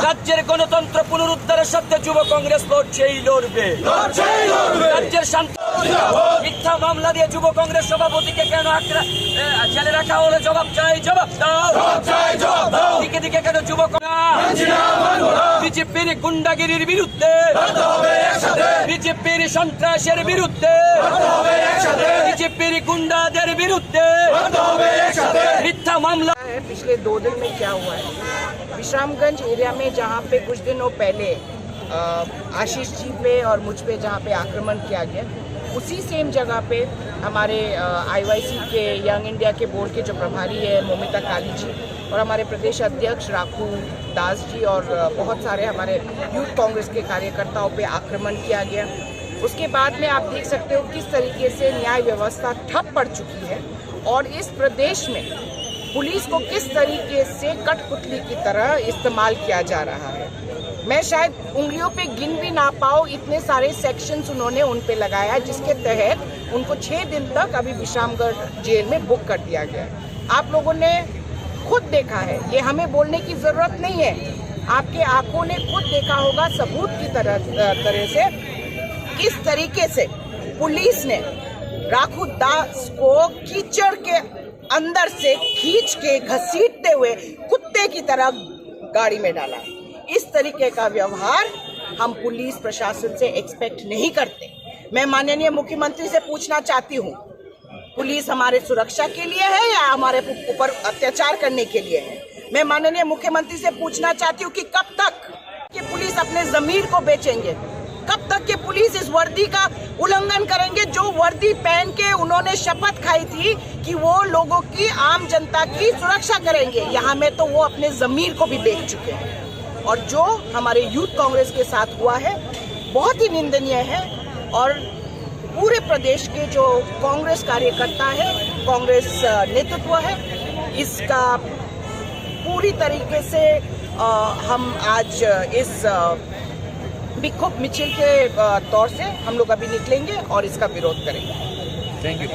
রাজ্যের গণতন্ত্র পুনরুদ্ধারের সাথে যুব কংগ্রেস লড়ছেই লড়বে। রাজ্যের শান্তি মিথ্যা মামলা দিয়ে যুব কংগ্রেস সভাপতিকে কেন জেলে রাখা হলো? জবাব চাই, জবাব দাও। দিকে দিকে কেন যুবক বিজেপির গুন্ডাগিরির বিরুদ্ধে, বিজেপির সন্ত্রাসের বিরুদ্ধে, বিজেপির গুন্ডাদের বিরুদ্ধে मिथ्या मामला है। पिछले 2 दिन में क्या हुआ है, विश्रामगंज एरिया में जहां पे कुछ दिनों पहले आशीष जी पे और मुझ पे जहां पे आक्रमण किया गया, उसी सेम जगह पे हमारे आईवाईसी के यंग इंडिया के बोर्ड के जो प्रभारी है मोमिता काली जी और हमारे प्रदेश अध्यक्ष राखू दास जी और बहुत सारे हमारे यूथ कांग्रेस के कार्यकर्ताओं पे आक्रमण किया गया। उसके बाद में आप देख सकते हो किस तरीके से न्याय व्यवस्था ठप पड़ चुकी है और इस प्रदेश में पुलिस को किस तरीके से कठपुतली की तरह इस्तेमाल किया जा रहा है। मैं शायद उंगलियों पे गिन भी ना पाऊँ, इतने सारे सेक्शंस उन्होंने उन पे लगाया जिसके तहत उनको 6 दिन तक अभी विश्रामगढ़ जेल में बुक कर दिया गया। आप लोगों ने खुद देखा है, ये हमें बोलने की जरूरत नहीं है, आपके आंखों ने खुद देखा होगा सबूत की तरह से किस तरीके से पुलिस ने राखू दास को कीचड़ के अंदर से खींच के घसीटते हुए कुत्ते की तरह गाड़ी में डाला। इस तरीके का व्यवहार हम पुलिस प्रशासन से एक्सपेक्ट नहीं करते। मैं माननीय मुख्यमंत्री से पूछना चाहती हूँ, पुलिस हमारे सुरक्षा के लिए है या हमारे ऊपर अत्याचार करने के लिए है? मैं माननीय मुख्यमंत्री से पूछना चाहती हूँ कि कब तक कि पुलिस अपने जमीर को बेचेंगे, कब तक के पुलिस इस वर्दी का उल्लंघन करेंगे जो वर्दी पहन के उन्होंने शपथ खाई थी कि वो लोगों की, आम जनता की सुरक्षा करेंगे। यहाँ में तो वो अपने जमीर को भी बेच चुके हैं और जो हमारे यूथ कांग्रेस के साथ हुआ है बहुत ही निंदनीय है और पूरे प्रदेश के जो कांग्रेस कार्यकर्ता है, कांग्रेस नेतृत्व है, इसका पूरी तरीके से हम आज इस विक्षोभ मिছিল के तौर से हम लोग अभी निकलेंगे और इसका विरोध करेंगे। Thank you.